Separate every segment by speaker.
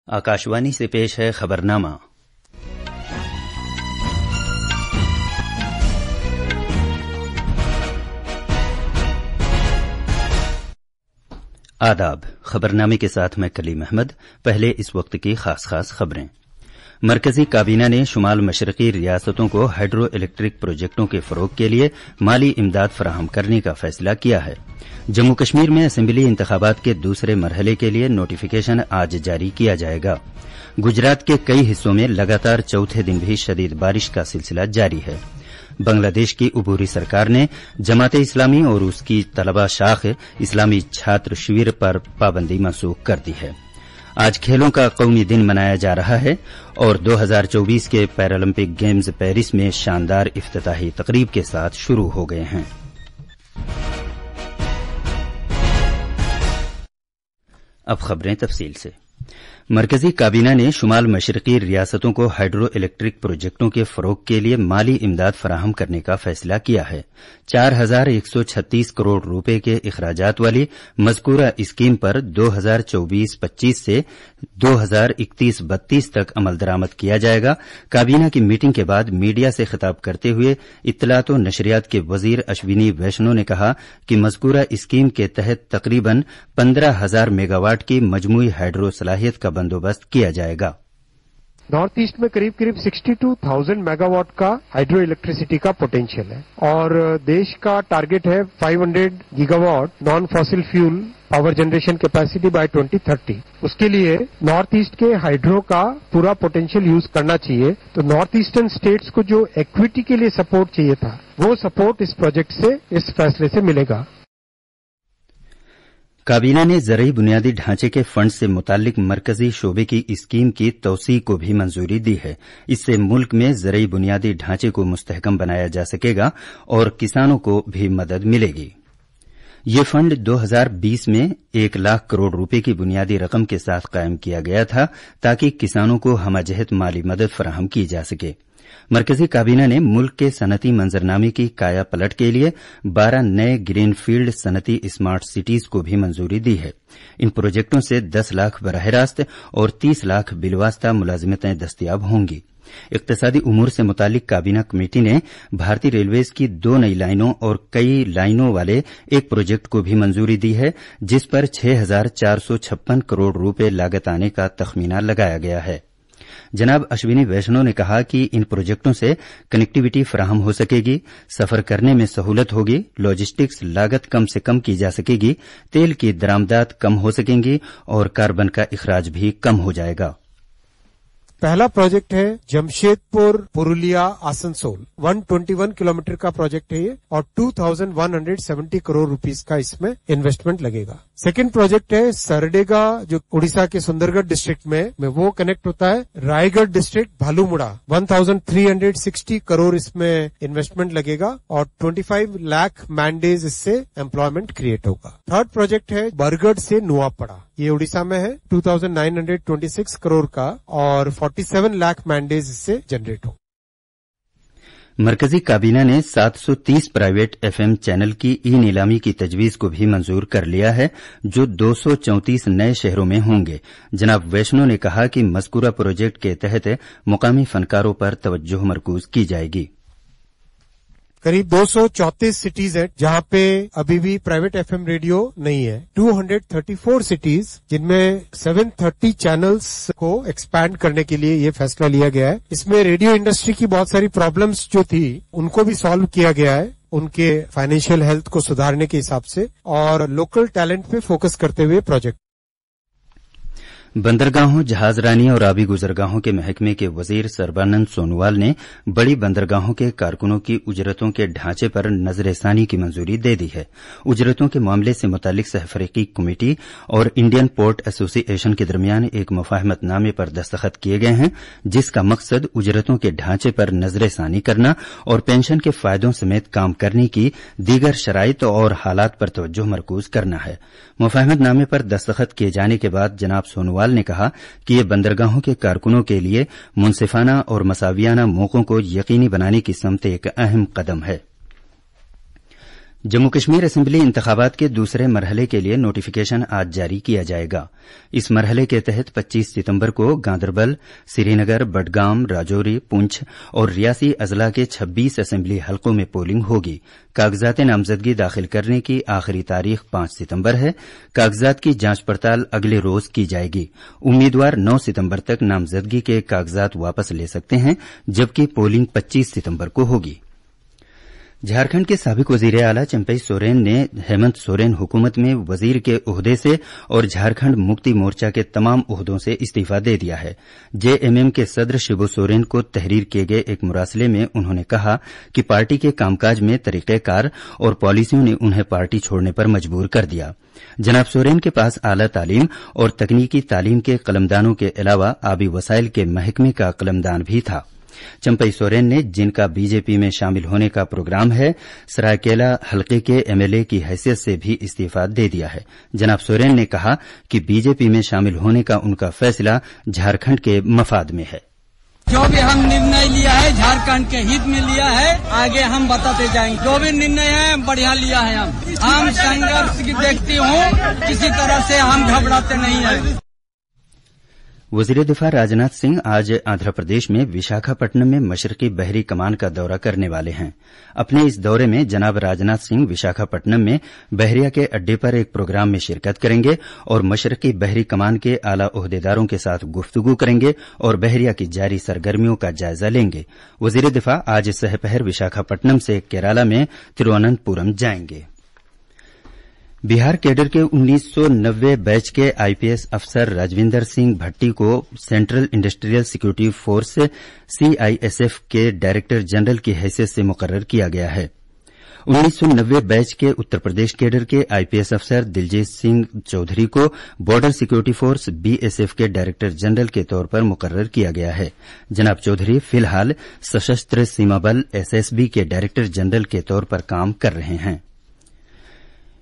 Speaker 1: आकाशवाणी से पेश है खबरनामा। आदाब। खबरनामे के साथ मैं कलीम अहमद। पहले इस वक्त की खास खबरें। मरकजी काबीना ने शुमाल मशरकी रियासतों को हाइड्रो इलेक्ट्रिक प्रोजेक्टों के फरोग के लिए माली इमदाद फराहम करने का फैसला किया है। जम्मू कश्मीर में असेंबली इंतखाबात के दूसरे मरहले के लिए नोटिफिकेशन आज जारी किया जाएगा। गुजरात के कई हिस्सों में लगातार चौथे दिन भी शदीद बारिश का सिलसिला जारी है। बांग्लादेश की उबूरी सरकार ने जमाते इस्लामी और उसकी तलबा शाख इस्लामी छात्र शिविर पर पाबंदी मनसूख कर दी है। आज खेलों का कौमी दिन मनाया जा रहा है और 2024 के पैरालंपिक गेम्स पेरिस में शानदार इफ्तिताही तकरीब के साथ शुरू हो गए हैं। अब खबरें तफसील से। मरकजी काबीना ने शुमाल मशरकी रियासतों को हाइड्रो इलेक्ट्रिक प्रोजेक्टों के फरोग के लिए माली इमदाद फराहम करने का फैसला किया है। 4136 करोड़ रुपए के इखराजात वाली मज़कूरा स्कीम पर 2024-25 से 2031-32 तक अमल दरामद किया जाएगा। काबीना की मीटिंग के बाद मीडिया से खिताब करते हुए इत्तलात व नशरियात के वजीर अश्विनी वैष्णो ने कहा कि मज़कूरा स्कीम के तहत तकरीबन 15,000 मेगावाट की मजमूई हाइड्रो सलाहियत का बंदोबस्त किया जाएगा।
Speaker 2: नॉर्थ ईस्ट में करीब 62,000 मेगावाट का हाइड्रो इलेक्ट्रिसिटी का पोटेंशियल है और देश का टारगेट है 500 gigawatt non fossil fuel power generation capacity by 2030। उसके लिए नॉर्थ ईस्ट के हाइड्रो का पूरा पोटेंशियल यूज करना चाहिए। तो नॉर्थ ईस्टर्न स्टेट्स को जो इक्विटी के लिए सपोर्ट चाहिए था, वो सपोर्ट इस प्रोजेक्ट से, इस फैसले से मिलेगा।
Speaker 1: काबीना ने ज़रई बुनियादी ढांचे के फंड से मुताल्लिक मरकजी शोबे की स्कीम की तौसी को भी मंजूरी दी है। इससे मुल्क में ज़रई बुनियादी ढांचे को मुस्तहकम बनाया जा सकेगा और किसानों को भी मदद मिलेगी। ये फंड 2020 में 1 लाख करोड़ रुपए की बुनियादी रकम के साथ कायम किया गया था ताकि किसानों को हमजहत माली मदद फराहम की जा सके। मरकजी काबीना ने मुल्क के सनती मंजरनामे की काया पलट के लिए 12 नए ग्रीन फील्ड सनती स्मार्ट सिटीज को भी मंजूरी दी है। इन प्रोजेक्टों से 10 लाख बराह रास्त और 30 लाख बिलवास्ता मुलाजिमतें दस्तियाब होंगी। इक्तिसादी उमूर से मुतालिक काबीना कमेटी ने भारतीय रेलवेज की 2 नई लाइनों और कई लाइनों वाले एक प्रोजेक्ट को भी मंजूरी दी है, जिस पर 6,456 करोड़ रुपए लागत आने का तखमीना लगाया गया है। जनाब अश्विनी वैष्णो ने कहा कि इन प्रोजेक्टों से कनेक्टिविटी फराहम हो सकेगी, सफर करने में सहूलत होगी, लॉजिस्टिक्स लागत कम से कम की जा सकेगी, तेल की दरामदात कम हो सकेंगी और कार्बन का इखराज भी कम हो जाएगा।
Speaker 2: पहला प्रोजेक्ट है जमशेदपुर पुरुलिया आसनसोल, 121 किलोमीटर का प्रोजेक्ट है ये और 2,170 करोड़ रुपीस का इसमें इन्वेस्टमेंट लगेगा। सेकंड प्रोजेक्ट है सरडेगा, जो उड़ीसा के सुंदरगढ़ डिस्ट्रिक्ट में वो कनेक्ट होता है रायगढ़ डिस्ट्रिक्ट भालूमुड़ा, 1,360 करोड़ इसमें इन्वेस्टमेंट लगेगा और 25 लाख मैन डेज इससे एम्प्लॉयमेंट क्रिएट होगा। थर्ड प्रोजेक्ट है बरगढ़ से नुआपड़ा, ये उड़ीसा में है, 2,926 करोड़ का और 47 लाख मैंडेज इससे जनरेट हो।
Speaker 1: मरकजी काबीना ने 730 प्राइवेट एफएम चैनल की ई नीलामी की तजवीज को भी मंजूर कर लिया है, जो 234 नए शहरों में होंगे। जनाब वैष्णो ने कहा कि मज़कूरा प्रोजेक्ट के तहत मुकामी फनकारों पर तवज्जो मरकूज की जाएगी।
Speaker 2: करीब 234 सिटीज है जहां पे अभी भी प्राइवेट एफएम रेडियो नहीं है। 234 सिटीज जिनमें 730 चैनल्स को एक्सपैंड करने के लिए ये फैसला लिया गया है। इसमें रेडियो इंडस्ट्री की बहुत सारी प्रॉब्लम्स जो थी उनको भी सॉल्व किया गया है, उनके फाइनेंशियल हेल्थ को सुधारने के हिसाब से और लोकल टैलेंट पे फोकस करते हुए प्रोजेक्ट।
Speaker 1: बंदरगाहों, जहाजरानी और आबी गुजरगाहों के महकमे के वजीर सर्बानंद सोनोवाल ने बड़ी बंदरगाहों के कारकुनों की उजरतों के ढांचे पर नजरसानी की मंजूरी दे दी है। उजरतों के मामले से मुतालिक सहफरीकी कमेटी और इंडियन पोर्ट एसोसिएशन के दरमियान एक मुफाहमतनामे पर दस्तखत किए गए हैं, जिसका मकसद उजरतों के ढांचे पर नजरसानी करना और पेंशन के फायदों समेत काम करने की दीगर शराइत और हालात पर तवज्जो मरकूज करना है। मुफाहमतनामे पर दस्तखत किए जाने के बाद जनाब सोनोवाल ने कहा कि ये बंदरगाहों के कारकुनों के लिए मुनसिफाना और मसावियाना मौकों को यकीनी बनाने की समत एक अहम कदम है। जम्मू कश्मीर असेंबली इंतखाबात के दूसरे मरहले के लिए नोटिफिकेशन आज जारी किया जाएगा। इस मरहले के तहत 25 सितंबर को गांदरबल, श्रीनगर, बडगाम, राजौरी, पुंछ और रियासी अजला के 26 असेंबली हलकों में पोलिंग होगी। कागजात नामजदगी दाखिल करने की आखिरी तारीख 5 सितंबर है। कागजात की जांच पड़ताल अगले रोज की जाएगी। उम्मीदवार 9 सितंबर तक नामजदगी के कागजात वापस ले सकते हैं, जबकि पोलिंग 25 सितंबर को होगी। झारखंड के साबिक वजीर आला चंपई सोरेन ने हेमंत सोरेन हुकूमत में वजीर के ओहदे से और झारखंड मुक्ति मोर्चा के तमाम ओहदों से इस्तीफा दे दिया है। जेएमएम के सदर शिबू सोरेन को तहरीर किए गए एक मुरासले में उन्होंने कहा कि पार्टी के कामकाज में तरीकेकार और पॉलिसियों ने उन्हें पार्टी छोड़ने पर मजबूर कर दिया। जनाब सोरेन के पास आला तालीम और तकनीकी तालीम के कलमदानों के अलावा आबी वसाइल के महकमे का कलमदान भी था। चंपई सोरेन ने, जिनका बीजेपी में शामिल होने का प्रोग्राम है, सरायकेला हलके के एमएलए की हैसियत से भी इस्तीफा दे दिया है। जनाब सोरेन ने कहा कि बीजेपी में शामिल होने का उनका फैसला झारखंड के मफाद में है।
Speaker 3: जो भी हम निर्णय लिया है झारखंड के हित में लिया है, आगे हम बताते जाएंगे। जो भी निर्णय है बढ़िया लिया है। हम संघर्ष की व्यक्ति हूँ, किसी तरह से हम घबराते नहीं है।
Speaker 1: वजीर दिफा राजनाथ सिंह आज आंध्र प्रदेश में विशाखापट्टनम में मशरकी बहरी कमान का दौरा करने वाले हैं। अपने इस दौरे में जनाब राजनाथ सिंह विशाखापट्टनम में बहरिया के अड्डे पर एक प्रोग्राम में शिरकत करेंगे और मशरकी बहरी कमान के आला ओहदेदारों के साथ गुफ्तगू करेंगे और बहरिया की जारी सरगर्मियों का जायजा लेंगे। वजीर दिफा आज सहपहर विशाखापट्टनम से केराला में तिरुवनंतपुरम जाएंगे। बिहार कैडर के 1990 बैच के आईपीएस अफसर राजविंदर सिंह भट्टी को central industrial security force CISF के डायरेक्टर जनरल की हैसियत से मुकर्रर किया गया है। 1990 बैच के उत्तर प्रदेश कैडर के आईपीएस अफसर दिलजीत सिंह चौधरी को बॉर्डर सिक्योरिटी फोर्स बीएसएफ के डायरेक्टर जनरल के तौर पर मुकर्रर किया गया है। जनाब चौधरी फिलहाल सशस्त्र सीमा बल एसएसबी के डायरेक्टर जनरल के तौर पर काम कर रहे हैं।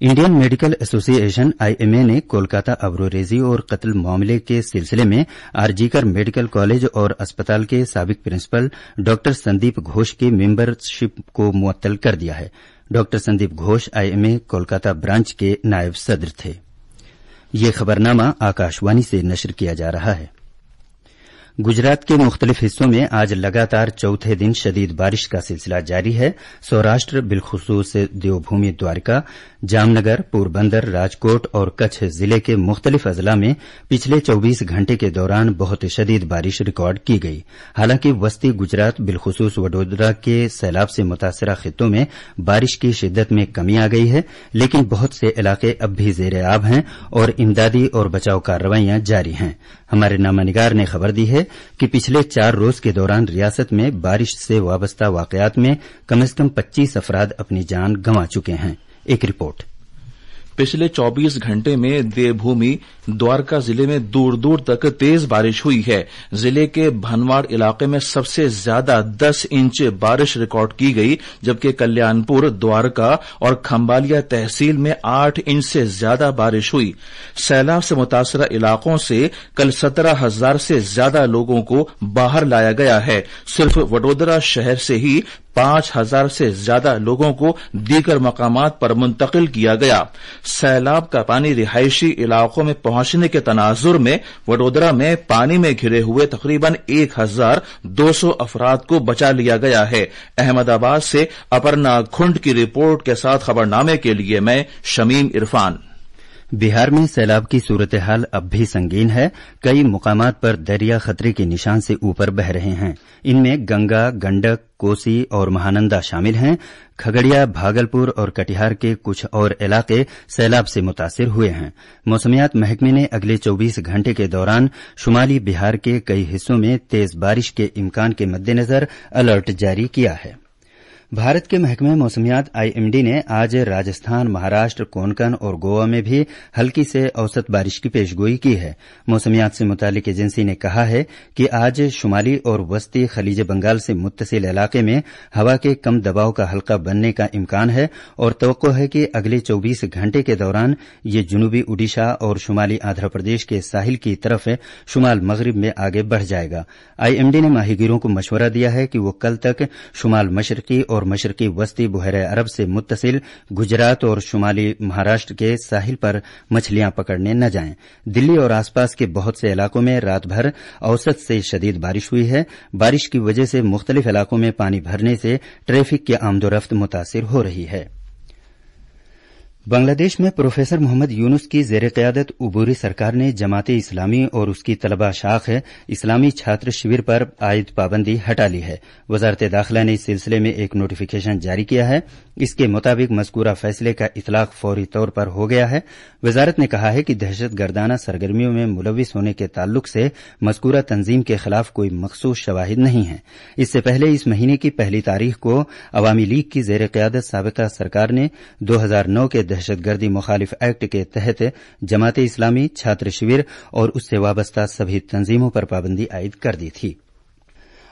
Speaker 1: इंडियन मेडिकल एसोसिएशन आईएमए ने कोलकाता अबरोरेजी और कत्ल मामले के सिलसिले में आरजीकर मेडिकल कॉलेज और अस्पताल के साबिक प्रिंसिपल डॉक्टर संदीप घोष की मेंबरशिप को मुअत्तल कर दिया है। Doctor Sandeep Ghosh IMA Kolkata branch के नायब सदर थे। ये खबरनामा आकाशवाणी से नशर किया जा रहा है। गुजरात के मुख्तलिफ हिस्सों में आज लगातार चौथे दिन शदीद बारिश का सिलसिला जारी है। सौराष्ट्र बिलखुसूस देवभूमि द्वारका, जामनगर, पोरबंदर, राजकोट और कच्छ जिले के मुख्तलिफ अजला में पिछले 24 घंटे के दौरान बहुत शदीद बारिश रिकॉर्ड की गई। हालांकि वस्ती गुजरात बिलखुसूस वडोदरा के सैलाब से मुतासरा खित्तों में बारिश की शिद्दत में कमी आ गई है, लेकिन बहुत से इलाके अब भी जेर आब हैं और इमदादी और बचाव कार्रवाइयां जारी हैं। हमारे नामानिगार ने खबर दी है कि पिछले 4 रोज के दौरान रियासत में बारिश से वाबस्ता वाकयात में कम से कम 25 अफराद अपनी जान गंवा चुके हैं। एक रिपोर्ट।
Speaker 4: पिछले 24 घंटे में देवभूमि द्वारका जिले में दूर दूर तक तेज बारिश हुई है। जिले के भनवाड़ इलाके में सबसे ज्यादा 10 इंच बारिश रिकॉर्ड की गई, जबकि कल्याणपुर, द्वारका और खंबालिया तहसील में 8 इंच से ज्यादा बारिश हुई। सैलाब से मुतासरा इलाकों से कल 17,000 से ज्यादा लोगों को बाहर लाया गया है। सिर्फ वडोदरा शहर से ही 5,000 से ज्यादा लोगों को दीगर मकामात पर मुंतकिल किया गया। सैलाब का पानी रिहायशी इलाकों में पहुंचने के तनाजुर में वडोदरा में पानी में घिरे हुए तकरीबन 1,200 अफराद को बचा लिया गया है। अहमदाबाद से अपर्णा खुंड की रिपोर्ट के साथ खबरनामे के लिए मैं शमीम इरफान।
Speaker 1: बिहार में सैलाब की सूरत हाल अब भी संगीन है। कई मुकामात पर दरिया खतरे के निशान से ऊपर बह रहे हैं। इनमें गंगा, गंडक, कोसी और महानंदा शामिल हैं। खगड़िया, भागलपुर और कटिहार के कुछ और इलाके सैलाब से मुतासिर हुए हैं। मौसमियात महकमे ने अगले 24 घंटे के दौरान शुमाली बिहार के कई हिस्सों में तेज बारिश के इम्कान के मद्देनजर अलर्ट जारी किया है। भारत के महकमे मौसमियात आईएमडी ने आज राजस्थान, महाराष्ट्र, कोंकण और गोवा में भी हल्की से औसत बारिश की पेशगोई की है। मौसमियात से मुतालिक एजेंसी ने कहा है कि आज शुमाली और वस्ती खलीज बंगाल से मुत्तसिल इलाके में हवा के कम दबाव का हल्का बनने का इम्कान है और तवक्को है कि अगले 24 घंटे के दौरान ये जुनूबी ओडिशा और शुमाली आंध्र प्रदेश के साहिल की तरफ शुमाल मगरिब में आगे बढ़ जाएगा। आईएमडी ने माहीगीरों को मशवरा दिया है कि वो कल तक शुमाल मशरकी और और मशरकी वस्ती बहरे अरब से मुत्तसिल गुजरात और शुमाली महाराष्ट्र के साहिल पर मछलियां पकड़ने न जाएं। दिल्ली और आसपास के बहुत से इलाकों में रात भर औसत से शदीद बारिश हुई है। बारिश की वजह से मुख्तलिफ इलाकों में पानी भरने से ट्रैफिक की आमदोरफ्त मुतासिर हो रही है। बांग्लादेश में प्रोफेसर मोहम्मद यूनुस की जेर क़यादत उबूरी सरकार ने जमाते इस्लामी और उसकी तलबा शाख इस्लामी छात्र शिविर पर आयद पाबंदी हटा ली है। वजारत दाखिला ने इस सिलसिले में एक नोटिफिकेशन जारी किया है। इसके मुताबिक मज़कूरा फैसले का इतलाक फौरी तौर पर हो गया है। वजारत ने कहा है कि दहशत गर्दाना सरगर्मियों में मुलविस होने के ताल्लुक से मज़कूरा तंजीम के खिलाफ कोई मखसूस शवाहिद नहीं है। इससे पहले इस महीने की 1 तारीख को अवामी लीग की जेर क़यादत साबिक़ा सरकार ने 2009 के दहशतगर्दी मुखालिफ एक्ट के तहत जमाते इस्लामी, छात्र शिविर और उससे वाबस्ता सभी तंजीमों पर पाबंदी आयद कर दी थी।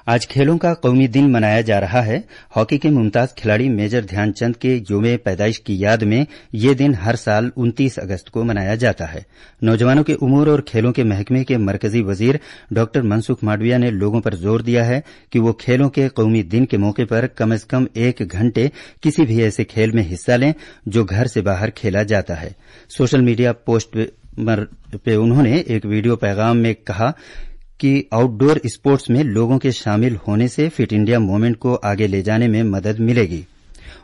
Speaker 1: आज खेलों का कौमी दिन मनाया जा रहा है। हॉकी के मुमताज खिलाड़ी मेजर ध्यानचंद के यौम पैदाइश की याद में ये दिन हर साल 29 अगस्त को मनाया जाता है। नौजवानों के उमूर और खेलों के महकमे के मरकजी वजीर डॉ मनसुख मांडविया ने लोगों पर जोर दिया है कि वो खेलों के कौमी दिन के मौके पर कम से कम 1 घंटे किसी भी ऐसे खेल में हिस्सा लें जो घर से बाहर खेला जाता है। सोशल मीडिया पोस्ट पे उन्होंने एक वीडियो पैगाम में कहा कि आउटडोर स्पोर्ट्स में लोगों के शामिल होने से फिट इंडिया मूवमेंट को आगे ले जाने में मदद मिलेगी।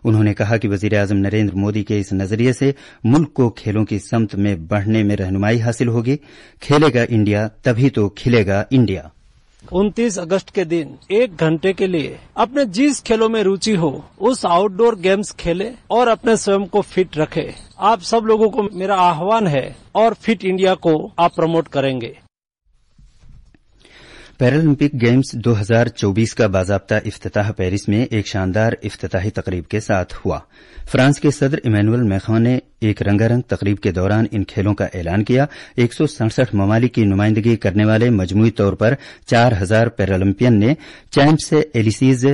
Speaker 1: उन्होंने कहा कि वजीर आजम नरेंद्र मोदी के इस नजरिए से मुल्क को खेलों की समत में बढ़ने में रहनुमाई हासिल होगी। खेलेगा इंडिया तभी तो खिलेगा इंडिया।
Speaker 5: 29 अगस्त के दिन 1 घंटे के लिए अपने जिस खेलों में रुचि हो उस आउटडोर गेम्स खेले और अपने स्वयं को फिट रखे। आप सब लोगों को मेरा आह्वान है और फिट इंडिया को आप प्रमोट करेंगे।
Speaker 1: पैरालंपिक गेम्स 2024 का बाज़ाब्ता इफ्तिताह पेरिस में एक शानदार इफ्तिताही तकरीब के साथ हुआ। फ्रांस के सदर इमैनुअल मैक्रों ने एक रंगारंग तकरीब के दौरान इन खेलों का ऐलान किया। 167 ममालिक की नुमाइंदगी करने वाले मजमूई तौर पर 4000 पैरालंपियन ने चैम्प्स एलिसीज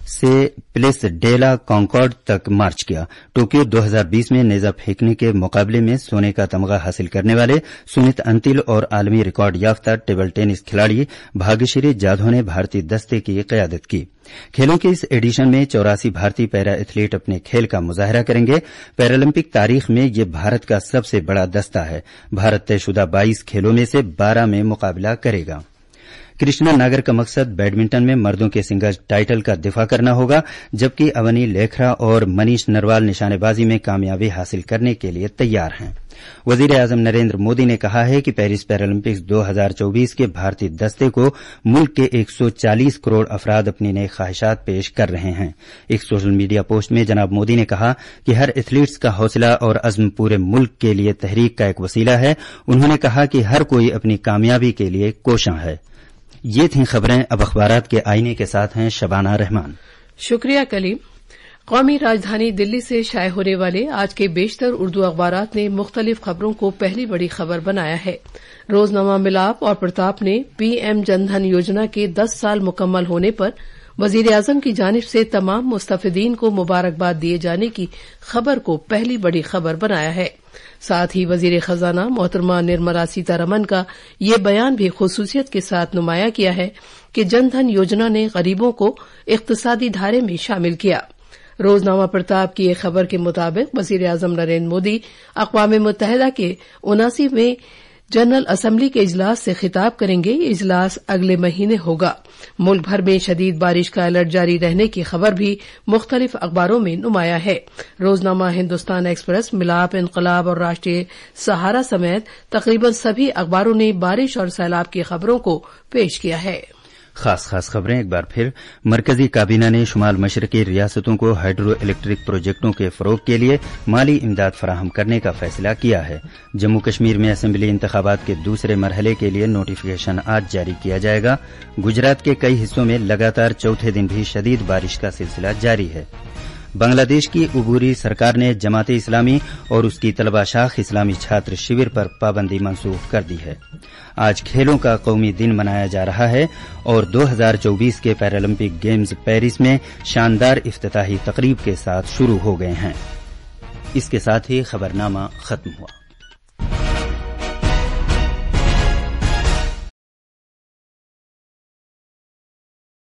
Speaker 1: से प्लेस डेला कॉन्कॉर्ड तक मार्च किया। टोक्यो 2020 में नेजा फेंकने के मुकाबले में सोने का तमगा हासिल करने वाले सुमित अंतिल और आलमी रिकॉर्ड याफ्ता टेबल टेनिस खिलाड़ी भाग्यश्री जाधव ने भारतीय दस्ते की क़यादत की। खेलों के इस एडिशन में 84 भारतीय पैरा एथलीट अपने खेल का मुजाहरा करेंगे। पैरालंपिक तारीख में ये भारत का सबसे बड़ा दस्ता है। भारत तयशुदा 22 खेलों में से 12 में मुकाबला करेगा। कृष्णा नागर का मकसद बैडमिंटन में मर्दों के सिंगल्स टाइटल का दिफा करना होगा, जबकि अवनी लेखरा और मनीष नरवाल निशानेबाजी में कामयाबी हासिल करने के लिए तैयार हैं। वजीर आजम नरेंद्र मोदी ने कहा है कि पेरिस पैरालंपिक्स 2024 के भारतीय दस्ते को मुल्क के 140 करोड़ अफराद अपनी नई ख्वाहिशात पेश कर रहे हैं। एक सोशल मीडिया पोस्ट में जनाब मोदी ने कहा कि हर एथलीट्स का हौसला और अज़्म पूरे मुल्क के लिए तहरीक का एक वसीला है। उन्होंने कहा कि हर कोई अपनी कामयाबी के लिए कोशां है। ये थीं खबरें। अब अखबारात के आईने के साथ हैं शबाना रहमान।
Speaker 6: शुक्रिया कलीम। कौमी राजधानी दिल्ली से शाये होने वाले आज के बेशतर उर्दू अखबारात ने मुख्तलिफ खबरों को पहली बड़ी खबर बनाया है। रोजनामा मिलाप और प्रताप ने पीएम जनधन योजना के 10 साल मुकम्मल होने पर वजीर आजम की जानिब से तमाम मुस्तफिदीन को मुबारकबाद दिए जाने की खबर को पहली बड़ी खबर बनाया है। साथ ही वजीर खजाना मोहतरमा निर्मला सीतारमन का ये बयान भी खुसूसियत के साथ नुमाया किया है कि जनधन योजना ने गरीबों को इक्तिसादी धारे में शामिल किया। रोजनामा प्रताप की एक खबर के मुताबिक वजीर आजम नरेंद्र मोदी अक़वाम मुत्तहिदा के 79वें जनरल असम्बली के इजलास से खिताब करेंगे। ये इजलास अगले महीने होगा। मुल्क भर में शदीद बारिश का अलर्ट जारी रहने की खबर भी मुख्तलिफ अखबारों में नुमाया है। रोजनामा हिंदुस्तान एक्सप्रेस, मिलाप, इनकलाब और राष्ट्रीय सहारा समेत तकरीबन सभी अखबारों ने बारिश और सैलाब की खबरों को पेश किया है।
Speaker 1: खास खबरें एक बार फिर। मरकजी काबीना ने शुमाल मशरकी रियासतों को हाइड्रो इलेक्ट्रिक प्रोजेक्टों के फरोग के लिए माली इमदाद फराहम करने का फैसला किया है। जम्मू कश्मीर में असेंबली इंतखाबात के दूसरे मरहले के लिए नोटिफिकेशन आज जारी किया जाएगा। गुजरात के कई हिस्सों में लगातार चौथे दिन भी शदीद बारिश का सिलसिला जारी है। बांग्लादेश की उबूरी सरकार ने जमाते इस्लामी और उसकी तलबा शाख इस्लामी छात्र शिविर पर पाबंदी मंसूख कर दी है। आज खेलों का कौमी दिन मनाया जा रहा है और 2024 के पैरालंपिक गेम्स पेरिस में शानदार इफ्तिताही तकरीब के साथ शुरू हो गए हैं। इसके साथ ही खबरनामा खत्म हुआ।